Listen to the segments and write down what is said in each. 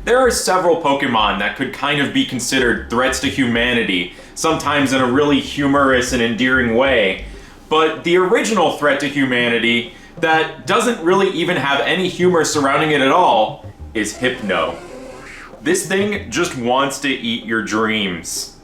There are several Pokemon that could kind of be considered threats to humanity, sometimes in a really humorous and endearing way. But the original threat to humanity that doesn't really even have any humor surrounding it at all is Hypno. This thing just wants to eat your dreams.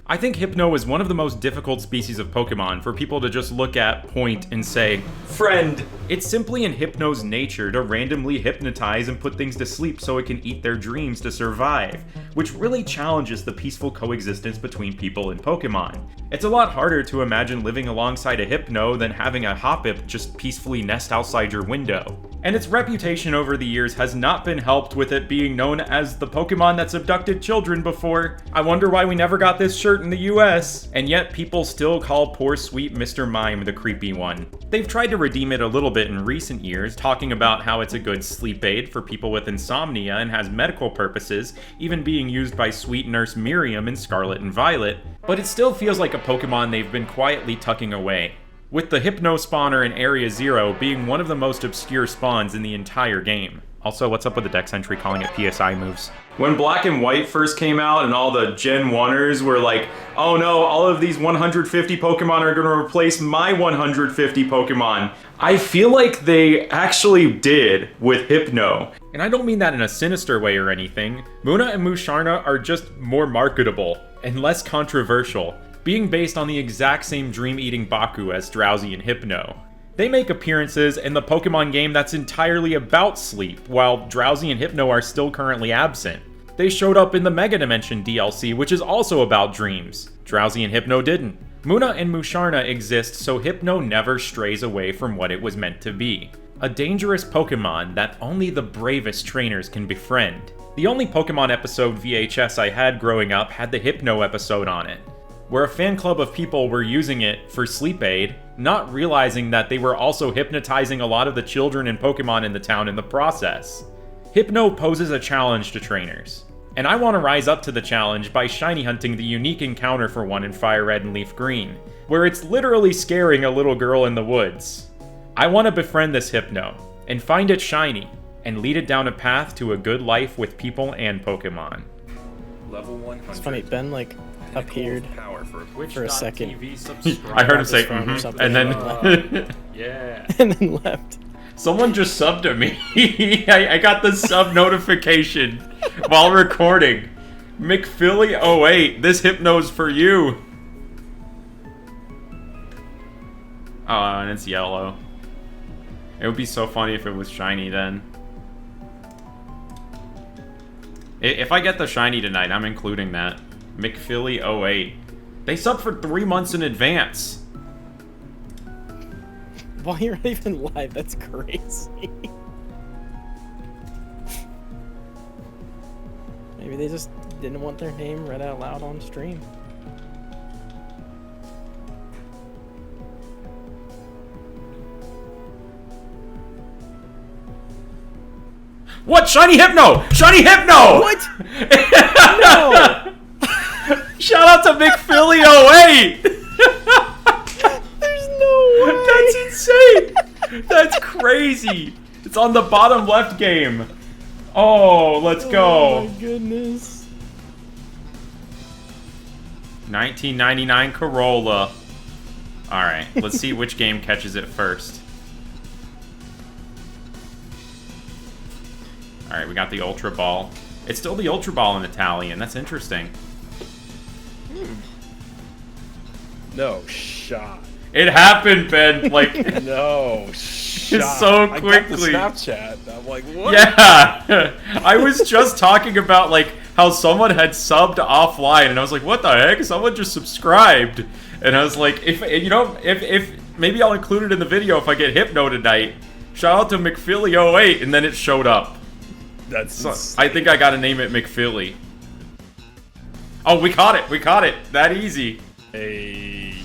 I think Hypno is one of the most difficult species of Pokemon for people to just look at, point, and say, "Friend." It's simply in Hypno's nature to randomly hypnotize and put things to sleep so it can eat their dreams to survive, which really challenges the peaceful coexistence between people and Pokemon. It's a lot harder to imagine living alongside a Hypno than having a Hoppip just peacefully nest outside your window. And its reputation over the years has not been helped with it being known as the Pokemon that's abducted children before. I wonder why we never got this shirt in the US. And yet people still call poor sweet Mr. Mime the creepy one. They've tried to redeem it a little bit in recent years, talking about how it's a good sleep aid for people with insomnia and has medical purposes, even being used by sweet Nurse Miriam in Scarlet and Violet. But it still feels like a Pokemon they've been quietly tucking away, with the Hypno spawner in Area 0 being one of the most obscure spawns in the entire game. Also, what's up with the Dex entry calling it PSI moves? When Black and White first came out and all the Gen 1ers were like, oh no, all of these 150 Pokemon are going to replace my 150 Pokemon, I feel like they actually did with Hypno. And I don't mean that in a sinister way or anything. Munna and Musharna are just more marketable and less controversial, being based on the exact same dream-eating Baku as Drowsy and Hypno. They make appearances in the Pokemon game that's entirely about sleep, while Drowsy and Hypno are still currently absent. They showed up in the Mega Dimension DLC, which is also about dreams. Drowsy and Hypno didn't. Munna and Musharna exist so Hypno never strays away from what it was meant to be. A dangerous Pokemon that only the bravest trainers can befriend. The only Pokemon episode VHS I had growing up had the Hypno episode on it, where a fan club of people were using it for sleep aid, not realizing that they were also hypnotizing a lot of the children and Pokemon in the town in the process. Hypno poses a challenge to trainers, and I want to rise up to the challenge by shiny hunting the unique encounter for one in Fire Red and Leaf Green, where it's literally scaring a little girl in the woods. I want to befriend this Hypno, and find it shiny, and lead it down a path to a good life with people and Pokemon. Level 100. It's funny, Ben, appeared for a second. I heard him say, and then yeah, and then left. Someone just subbed to me. I got the sub notification while recording. McPhilly08, this Hypno's for you. Oh, and it's yellow. It would be so funny if it was shiny then. If I get the shiny tonight, I'm including that. McPhilly08. They sub for 3 months in advance. While you're not even live, that's crazy. Maybe they just didn't want their name read out loud on stream. What? Shiny Hypno! Shiny Hypno! What? No! Shout out to McPhilly08! There's no way! That's insane! That's crazy! It's on the bottom left game. Oh, let's go. Oh my goodness. 1999 Corolla. Alright, let's see which game catches it first. Alright, we got the Ultra Ball. It's still the Ultra Ball in Italian. That's interesting. No shot. It happened, Ben. No shot. So quickly. I got the Snapchat. I'm like, what? Yeah. I was just talking about how someone had subbed offline, and I was like, what the heck? Someone just subscribed. And I was like, if maybe I'll include it in the video if I get Hypno tonight. Shout out to McPhilly08, and then it showed up. That's I think I gotta name it McPhilly. Oh, we caught it. We caught it. That easy. Hey,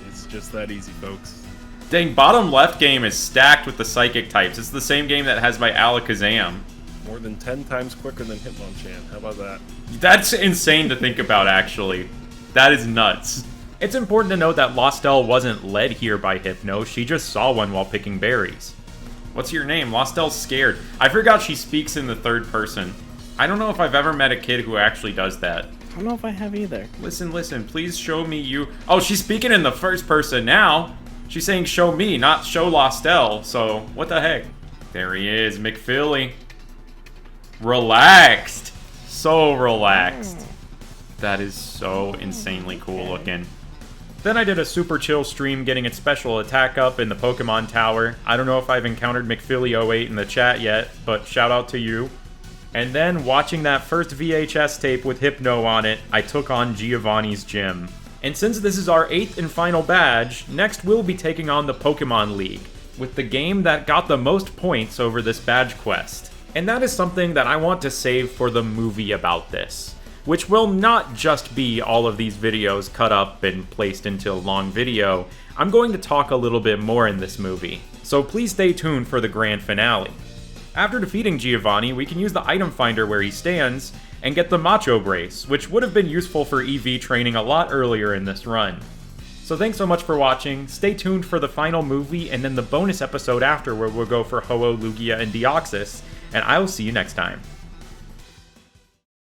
it's just that easy, folks. Dang, bottom left game is stacked with the psychic types. It's the same game that has my Alakazam. More than 10 times quicker than Hitmonchan. How about that? That's insane to think about, actually. That is nuts. It's important to note that Lostel wasn't led here by Hypno. She just saw one while picking berries. What's your name? Lostel's scared. I forgot she speaks in the third person. I don't know if I've ever met a kid who actually does that. I don't know if I have either. Listen, please show me you. Oh, she's speaking in the first person now. She's saying show me, not show Lostel, so what the heck? There he is, McPhilly. Relaxed. So relaxed. That is so insanely cool looking. Then I did a super chill stream getting its special attack up in the Pokemon Tower. I don't know if I've encountered McPhilly08 in the chat yet, but shout out to you. And then, watching that first VHS tape with Hypno on it, I took on Giovanni's gym. And since this is our 8th and final badge, next we'll be taking on the Pokemon League, with the game that got the most points over this badge quest. And that is something that I want to save for the movie about this, which will not just be all of these videos cut up and placed into a long video. I'm going to talk a little bit more in this movie, so please stay tuned for the grand finale. After defeating Giovanni, we can use the item finder where he stands and get the Macho Brace, which would have been useful for EV training a lot earlier in this run. So thanks so much for watching, stay tuned for the final movie and then the bonus episode after where we'll go for Ho-Oh, Lugia, and Deoxys, and I will see you next time.